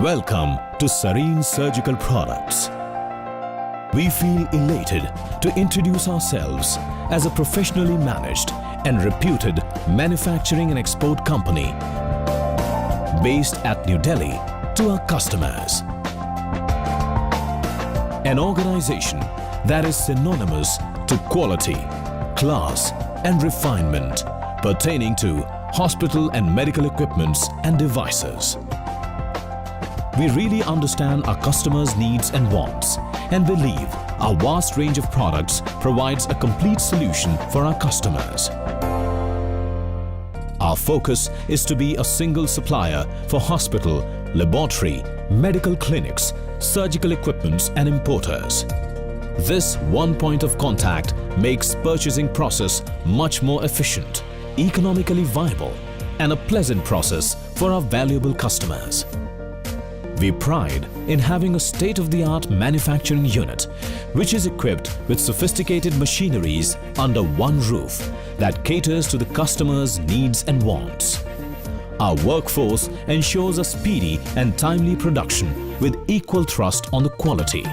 Welcome to Serene Surgical Products. We feel elated to introduce ourselves as a professionally managed and reputed manufacturing and export company based at New Delhi to our customers. An organization that is synonymous to quality, class and refinement pertaining to hospital and medical equipments and devices. We really understand our customers' needs and wants and believe our vast range of products provides a complete solution for our customers. Our focus is to be a single supplier for hospital, laboratory, medical clinics, surgical equipments and importers. This one point of contact makes purchasing process much more efficient, economically viable and a pleasant process for our valuable customers. We pride in having a state-of-the-art manufacturing unit which is equipped with sophisticated machineries under one roof that caters to the customer's needs and wants. Our workforce ensures a speedy and timely production with equal thrust on the quality.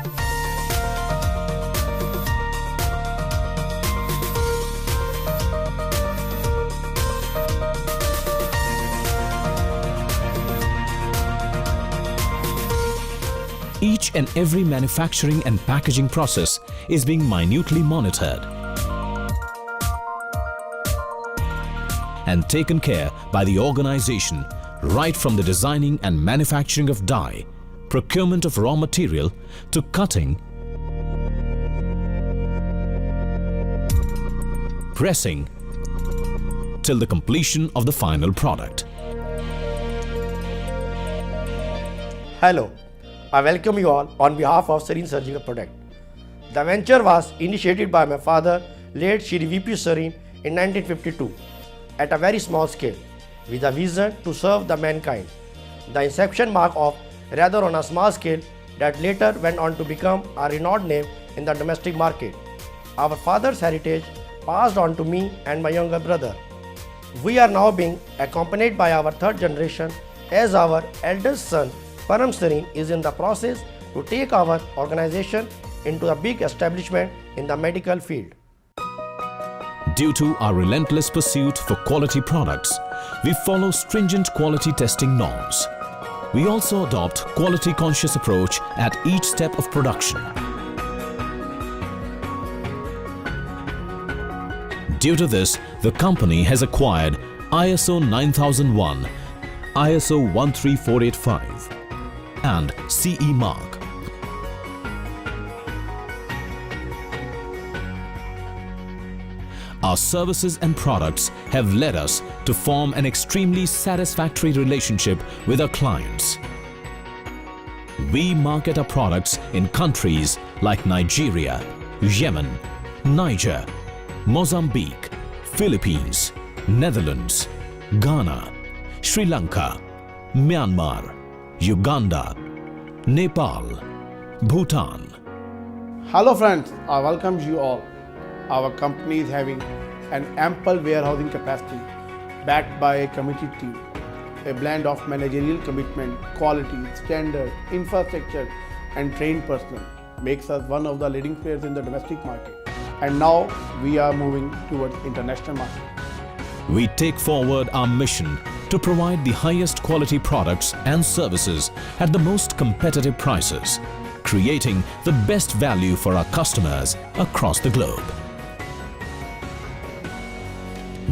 Each and every manufacturing and packaging process is being minutely monitored and taken care by the organization right from the designing and manufacturing of die, procurement of raw material to cutting, pressing till the completion of the final product. Hello, I welcome you all on behalf of Serene Surgical Product. The venture was initiated by my father, late Shri V.P. Serene, in 1952 at a very small scale with a vision to serve the mankind. The inception mark of rather on a small scale that later went on to become a renowned name in the domestic market. Our father's heritage passed on to me and my younger brother. We are now being accompanied by our third generation as our eldest son Param Serene is in the process to take our organization into a big establishment in the medical field. Due to our relentless pursuit for quality products, we follow stringent quality testing norms. We also adopt quality-conscious approach at each step of production. Due to this, the company has acquired ISO 9001, ISO 13485 and CE mark. Our services and products have led us to form an extremely satisfactory relationship with our clients. We market our products in countries like Nigeria, Yemen, Niger, Mozambique, Philippines, Netherlands, Ghana, Sri Lanka, Myanmar, Uganda, Nepal, Bhutan. Hello friends, I welcome you all. Our company is having an ample warehousing capacity backed by a committed team. A blend of managerial commitment, quality, standard, infrastructure and trained personnel makes us one of the leading players in the domestic market. And now we are moving towards international market. We take forward our mission to provide the highest quality products and services at the most competitive prices, creating the best value for our customers across the globe.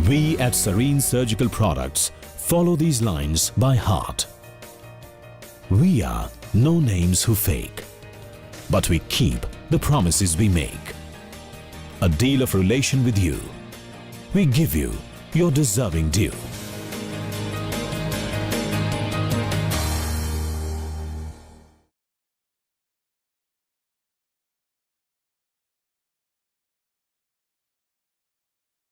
We at Serene Surgical Products follow these lines by heart. We are no names who fake, but we keep the promises we make. A deal of relation with you. We give you your deserving due.